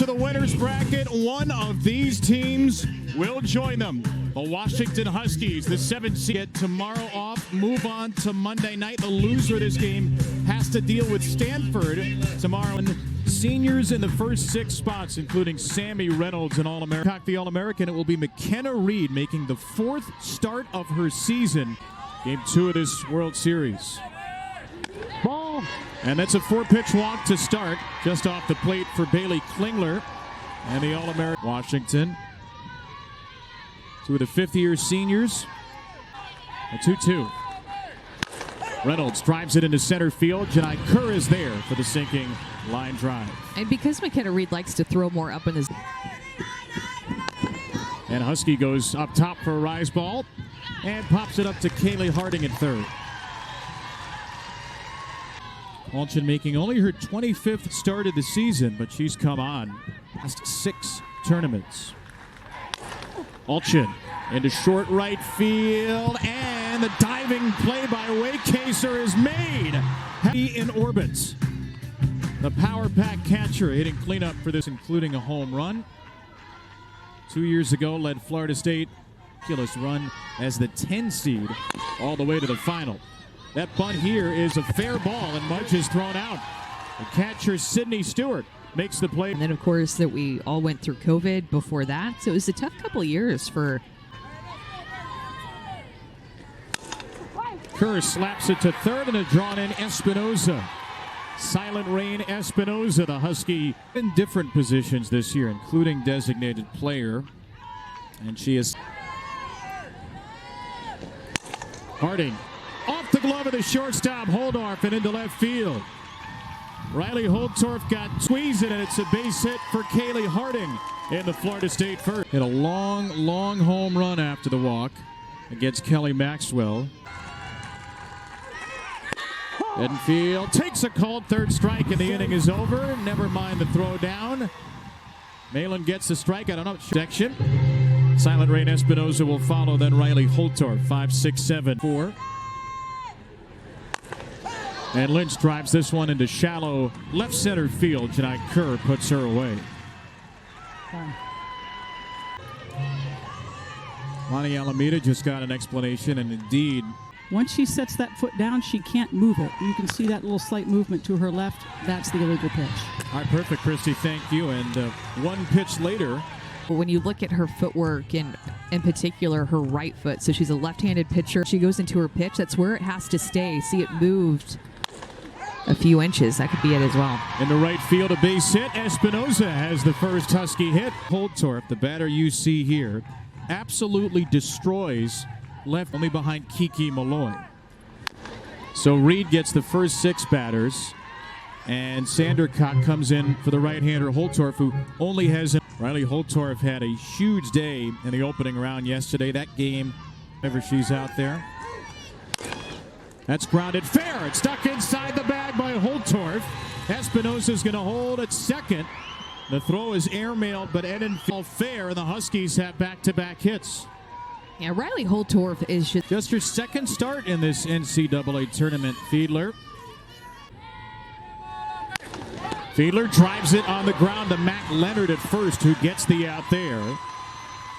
to the winner's bracket. One of these teams will join them. The Washington Huskies, the 7th seed, get tomorrow off, move on to Monday night. The loser of this game has to deal with Stanford tomorrow. Seniors in the first 6 spots, including Sammy Reynolds, an All-American. The All-American, it will be McKenna Reed making the 4th start of her season. Game 2 of this World Series. Ball. And that's a 4-pitch walk to start, just off the plate for Bailey Klingler and the All-American. Washington. 2 of the 5th-year seniors. A 2-2. Reynolds drives it into center field. Janai Kerr is there for the sinking line drive. And because McKenna Reed likes to throw more up in his... And Husky goes up top for a rise ball and pops it up to Kaylee Harding at third. Alchin making only her 25th start of the season, but she's come on past 6 tournaments. Alchin into short right field, and the diving play by Waycaser is made. In orbit. The power pack catcher hitting cleanup for this, including a home run. 2 years ago, led Florida State run as the 10 seed all the way to the final. That bunt here is a fair ball, and Mudge is thrown out. The catcher, Sydney Stewart, makes the play. And then, of course, that we all went through COVID before that, so it was a tough couple of years for... Kerr slaps it to third, and a drawn in Espinoza. Silent Rain Espinoza, the Husky, in different positions this year, including designated player. And she is... Harding off the glove of the shortstop, Holdorf, and into left field. Riley Holtorf got squeezed, and it's a base hit for Kaylee Harding in the Florida State first. Hit a long home run after the walk against Kelly Maxwell. Edenfield takes a called third strike, and the inning is over. Never mind the throw down. Malin gets the strike. I don't know. Section. Silent Rain Espinoza will follow, then Riley Holtorf. 5, 6, 7, 4. And Lynch drives this one into shallow left center field. Janai Kerr puts her away. Lonnie Alameda just got an explanation, and indeed, Once she sets that foot down, she can't move it. You can see that little slight movement to her left. That's the illegal pitch. All right, perfect, Christy. Thank you. And one pitch later. When you look at her footwork, and in particular her right foot, so she's a left-handed pitcher. She goes into her pitch. That's where it has to stay. See, it moved a few inches. That could be it as well. In the right field, a base hit. Espinoza has the first Husky hit. Holtorf, the batter you see here, absolutely destroys left, only behind Kiki Malloy. So Reed gets the first 6 batters, and Sandercock comes in for the right-hander Holtorf, who only has... Riley Holtorf had a huge day in the opening round yesterday. That game, whenever she's out there. That's grounded fair. It's stuck inside the bag by Holtorf. Espinoza's going to hold at second. The throw is airmailed, but Edenfield fair, and the Huskies have back-to-back hits. Yeah, Riley Holtorf is just her second start in this NCAA tournament. Fiedler drives it on the ground to Mac Leonard at first, who gets the out there.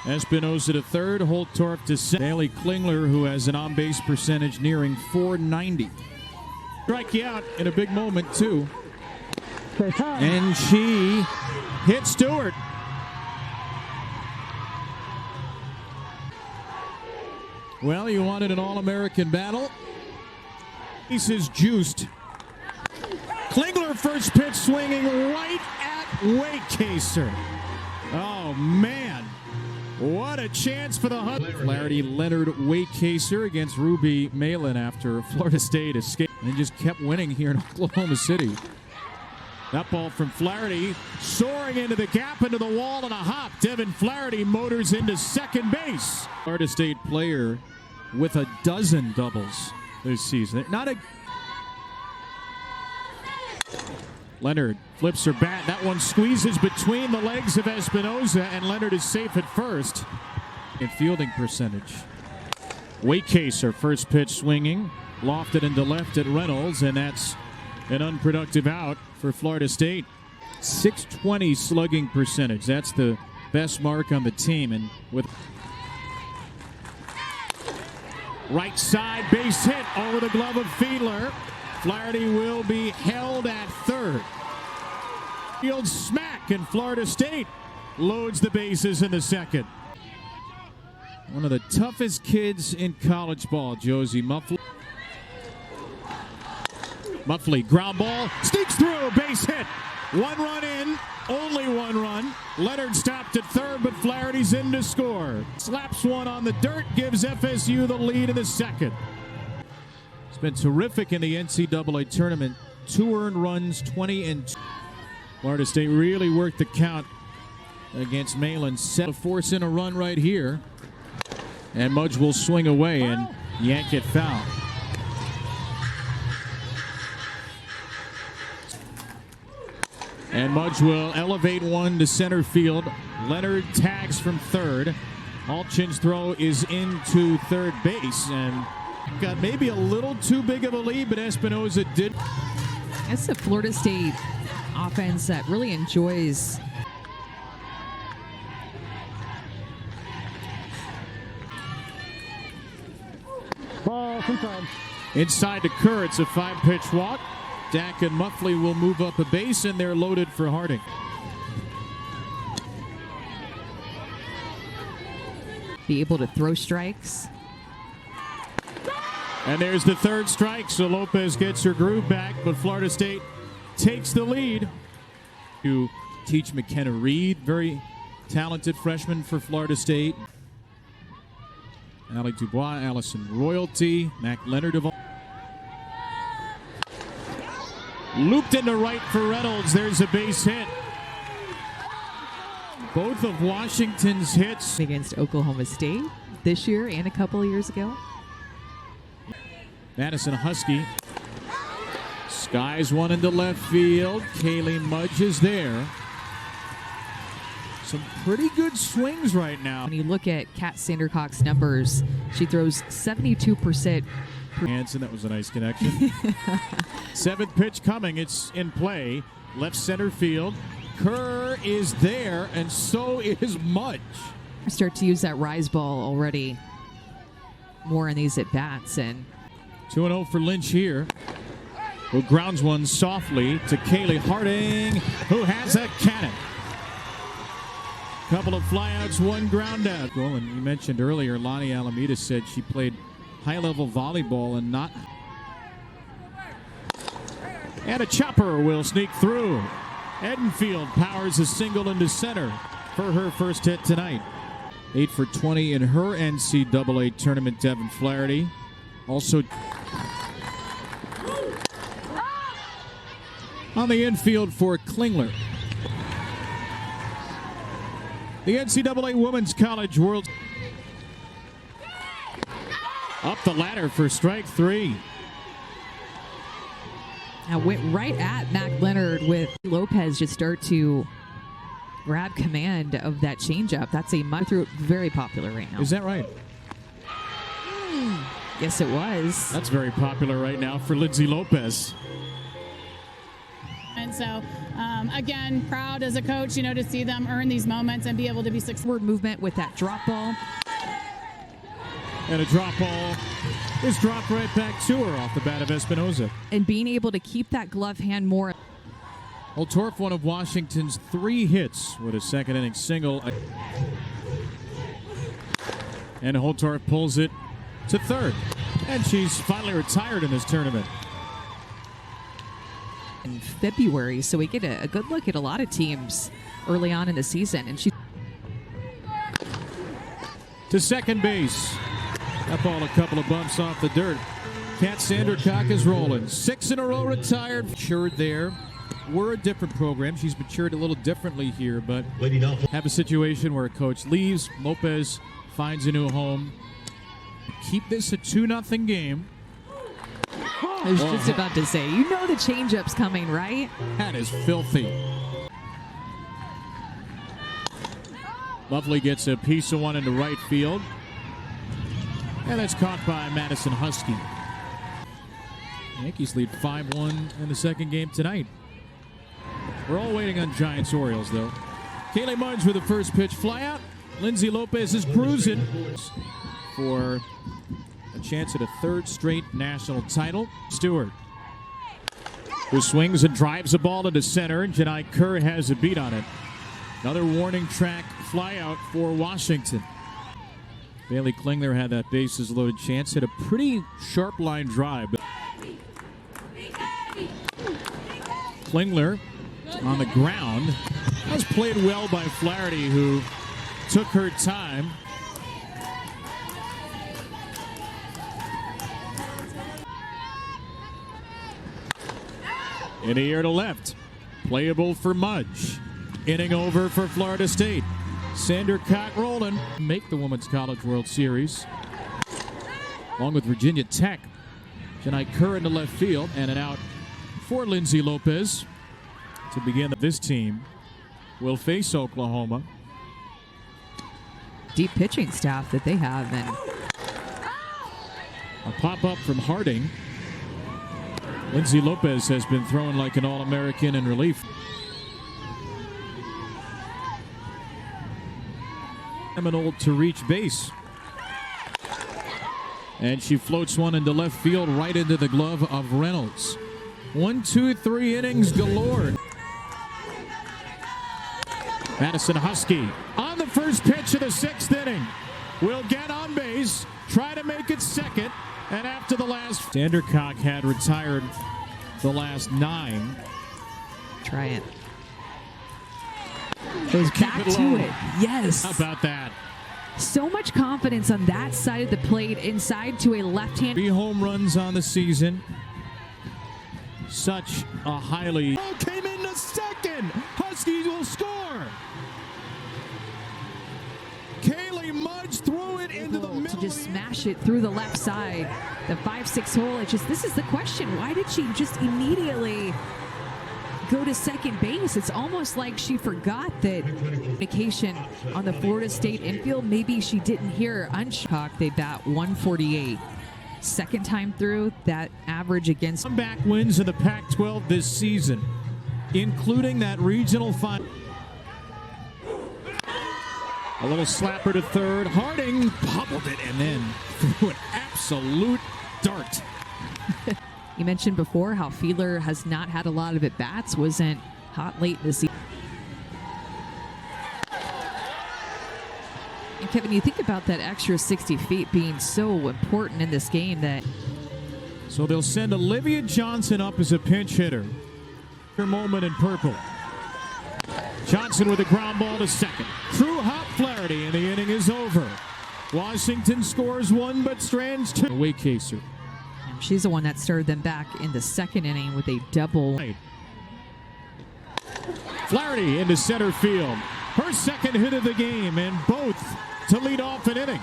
Espinoza to third, Holtorf to second. Bailey Klingler, who has an on-base percentage nearing .490. Strike you out in a big moment, too. And she hits Stewart. Well, you wanted an All-American battle. Pieces juiced. Klingler first pitch swinging right at Waycaser. Oh, man. What a chance for the Huskies. Flaherty, Leonard, Waycaser against Ruby Malin after Florida State escaped and just kept winning here in Oklahoma City. That ball from Flaherty soaring into the gap, into the wall, and a hop. Devin Flaherty motors into second base. Florida State player with a dozen doubles this season. Not a... Leonard flips her bat. That one squeezes between the legs of Espinoza, and Leonard is safe at first in fielding percentage. Waycaser, first pitch swinging, lofted into left at Reynolds, and that's an unproductive out for Florida State. .620 slugging percentage. That's the best mark on the team. And with right side base hit over the glove of Fiedler. Flaherty will be held at third. Field smack, and Florida State loads the bases in the second. One of the toughest kids in college ball, Josie Muffley. Muffley, ground ball, sneaks through, base hit. 1 run in, only 1 run. Leonard stopped at third, but Flaherty's in to score. Slaps one on the dirt, gives FSU the lead in the second. It's been terrific in the NCAA tournament. 2 earned runs, 20 and 2. Florida State really worked the count against Malin. Set to force in a run right here. And Mudge will swing away and yank it foul. And Mudge will elevate one to center field. Leonard tags from third. Alchin's throw is into third base and got maybe a little too big of a lead, but Espinoza did. It's a Florida State offense that really enjoys. Ball confirmed. Inside to Kerr, it's a 5-pitch walk. Dak and Muffley will move up a base, and they're loaded for Harding. Be able to throw strikes. And there's the third strike, so Lopez gets her groove back, but Florida State takes the lead. To teach McKenna Reed, very talented freshman for Florida State. Allie Dubois, Allison Royalty, Mac Leonard of. Looped into right for Reynolds. There's a base hit. Both of Washington's hits Against Oklahoma State this year and a couple of years ago. Madison Husky skies one into left field. Kaylee Mudge is there. Some pretty good swings right now. When you look at Kat Sandercock's numbers, she throws 72%. Hanson, that was a nice connection. 7th pitch coming. It's in play. Left center field. Kerr is there, and so is Mudge. Start to use that rise ball already more in these at-bats. And 2-0 for Lynch here. Who grounds one softly to Kaylee Harding, who has a cannon. Couple of flyouts, 1 ground out. Well, and you mentioned earlier, Lonnie Alameda said she played high-level volleyball and not. And a chopper will sneak through. Edenfield powers a single into center for her first hit tonight. 8 for 20 in her NCAA tournament, Devin Flaherty. Also on the infield for Klingler. The NCAA Women's College World. Up the ladder for strike 3. now went right at Mac Leonard with Lopez just start to grab command of that changeup. That's a through very popular right now. Is that right? Yes, it was. That's very popular right now for Lindsay Lopez. And so, again, proud as a coach, to see them earn these moments and be able to be successful. Forward movement with that drop ball. And a drop ball is dropped right back to her off the bat of Espinoza. And being able to keep that glove hand more. Holtorf, one of Washington's 3 hits with a second inning single. And Holtorf pulls it to third. And she's finally retired in this tournament. In February, so we get a good look at a lot of teams early on in the season. And she to second base. That ball a couple of bumps off the dirt. Kat Sandercock is rolling. 6 in a row retired. Matured there. We're a different program. She's matured a little differently here, but have a situation where a coach leaves. Lopez finds a new home. Keep this a 2-0 game. I was just about to say, the changeup's coming, right? That is filthy. Lovely gets a piece of one into right field. And that's caught by Madison Husky. Yankees lead 5-1 in the second game tonight. We're all waiting on Giants-Orioles, though. Kaylee Mudge with the first pitch fly out. Lindsay Lopez is cruising for a chance at a third straight national title. Stewart, who swings and drives the ball into center. Janai Kerr has a beat on it. Another warning track fly out for Washington. Bailey Klingler had that bases loaded chance. Hit a pretty sharp line drive. Klingler on the ground. That was played well by Flaherty, who took her time. In the air to left. Playable for Mudge. Inning over for Florida State. Sander Cock rolling. Make the Women's College World Series. Along with Virginia Tech. Janai Kerr into left field. And an out for Lindsay Lopez. To begin, this team will face Oklahoma. Deep pitching staff that they have. And a pop-up from Harding. Lindsay Lopez has been throwing like an All-American in relief. Seminole to reach base. And she floats one into left field right into the glove of Reynolds. 1, 2, 3 innings galore. Madison Husky on the first pitch of the 6th inning. Will get on base, try to make it second, and after the last, Sandercock had retired the last 9. try it. Goes back to it. Yes. How about that? So much confidence on that side of the plate, inside to a left-hand. 3 home runs on the season. Such a highly... Oh, came in the second. Huskies will score. Kaylee Mudge threw it into the middle. To just smash it through the left side. The 5-6 hole. It's just, this is the question. Why did she just immediately go to second base? It's almost like she forgot that vacation on the Florida State infield. Maybe she didn't hear Unshock. They bat 148. Second time through, that average against comeback wins in the Pac-12 this season, including that regional final. A little slapper to third. Harding bobbled it and then threw an absolute dart. You mentioned before how Fiedler has not had a lot of at-bats, wasn't hot late this season. And Kevin, you think about that extra 60 feet being so important in this game that... So they'll send Olivia Johnson up as a pinch hitter. Her moment in purple. Johnson with a ground ball to second. True hop Flaherty, and the inning is over. Washington scores 1, but strands 2. Away Kaser. She's the one that started them back in the second inning with a double. Flaherty into center field. Her second hit of the game, and both to lead off an inning.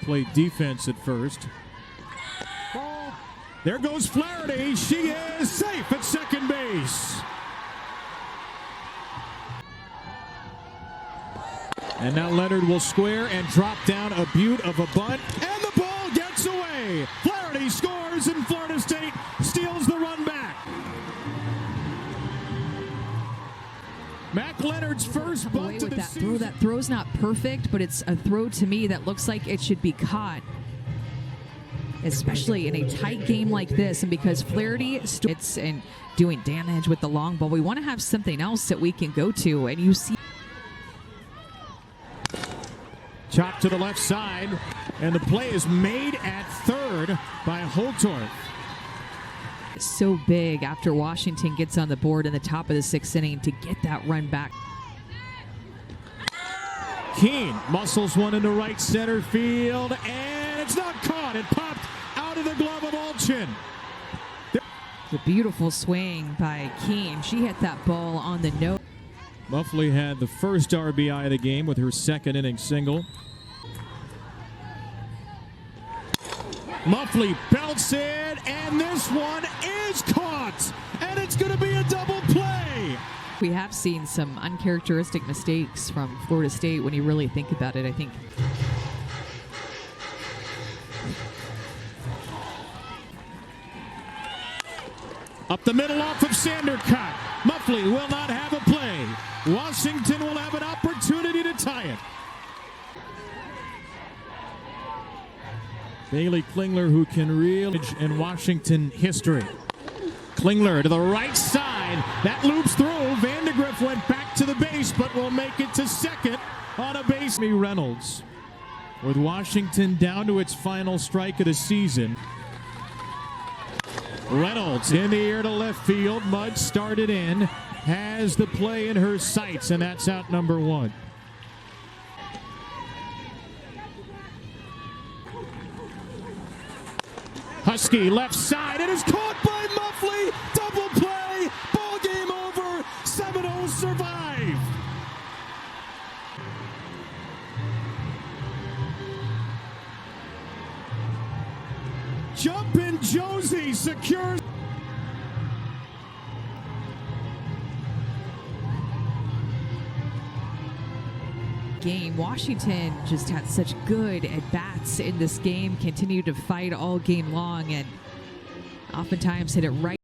Played defense at first. There goes Flaherty. She is safe at second base. And now Leonard will square and drop down a beaut of a bunt, and the ball gets away. Flaherty scores, and Florida State steals the run back. Mac Leonard's first bunt of the season. That throw's not perfect, but it's a throw to me that looks like it should be caught, especially in a tight game like this. And because Flaherty it's and doing damage with the long ball, we want to have something else that we can go to. And you see. Chop to the left side, and the play is made at third by Holtorf. So big after Washington gets on the board in the top of the 6th inning to get that run back. Keene muscles one into right center field, and it's not caught. It popped out of the glove of Alchin. The beautiful swing by Keene. She hit that ball on the nose. Muffley had the first RBI of the game with her second inning single. Muffley belts it, and this one is caught, and it's going to be a double play. We have seen some uncharacteristic mistakes from Florida State when you really think about it, I think. Up the middle off of Sandercut. Muffley will not have a play. Washington will have an opportunity to tie it. Bailey Klingler, who can really in Washington history. Klingler to the right side. That loops through. Vandegrift went back to the base, but will make it to second on a base. Reynolds. With Washington down to its final strike of the season. Reynolds in the air to left field. Mudd started in. Has the play in her sights, and that's out number one. Husky left side. It is caught by Muffley. Double play. Ball game over. Seminoles survive. Jumpin' Josie secures. Game. Washington just had such good at-bats in this game, continued to fight all game long, and oftentimes hit it right